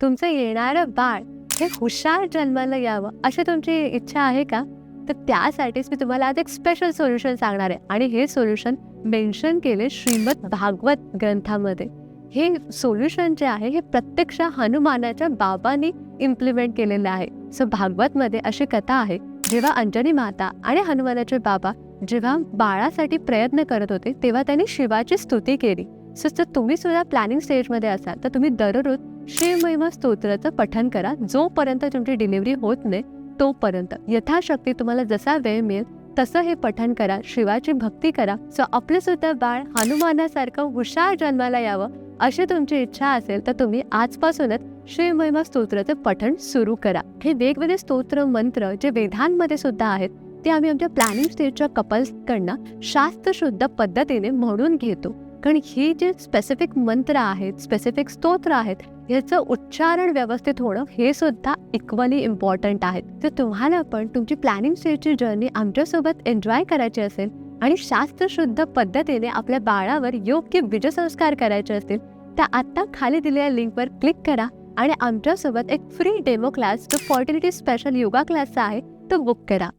तुमचं येणारं बाळ हे हुशार जन्माला यावं अशी तुमची इच्छा आहे का? तर त्यासाठीच मी तुम्हाला आज एक स्पेशल सोल्युशन सांगणार आहे आणि हे सोल्युशन मेन्शन केले श्रीमद भागवत ग्रंथामध्ये. हे सोल्युशन जे आहे हे प्रत्यक्ष हनुमानाच्या बाबांनी इम्प्लिमेंट केलेलं आहे. सो भागवतमध्ये अशी कथा आहे, जेव्हा अंजनी माता आणि हनुमानाचे बाबा जेव्हा बाळासाठी प्रयत्न करत होते तेव्हा त्यांनी शिवाची स्तुती केली. सो जर तुम्ही सुद्धा प्लॅनिंग स्टेजमध्ये असाल तर तुम्ही दररोज शिवमहिमा स्तोत्राचं पठण करा, जोपर्यंत तुमची डिलिव्हरी होत नाही तोपर्यंत. यथाशक्ती तुम्हाला जसा वेळ मिळेल तसं हे पठण करा, शिवाची भक्ती करा. सो आपलं सुद्धा बाळ हनुमानासारखं हुशार जन्माला यावं अशी तुमची इच्छा असेल तर तुम्ही आजपासूनच शिवमहिमा स्तोत्राचं पठण सुरू करा. हे वेगवेगळे स्तोत्र मंत्र जे वेदांमध्ये सुद्धा आहेत ते आम्ही आमच्या प्लॅनिंग स्टेजच्या कपल्सकडनं शास्त्रशुद्ध पद्धतीने म्हणून घेतो. कारण ही जे स्पेसिफिक मंत्र आहेत, स्पेसिफिक स्तोत्र आहेत, ह्याचं उच्चारण व्यवस्थित होणं हे सुद्धा इक्वली इम्पॉर्टंट आहे. तर तुम्हाला पण तुमची प्लॅनिंग स्टेजची जर्नी आमच्यासोबत एन्जॉय करायची असेल आणि शास्त्रशुद्ध पद्धतीने आपल्या बाळावर योग्य बीजसंस्कार करायचे असतील तर आत्ता खाली दिलेल्या लिंकवर क्लिक करा आणि आमच्यासोबत एक फ्री डेमो क्लास जो फर्टिलिटी स्पेशल योगा क्लासचा आहे तो बुक करा.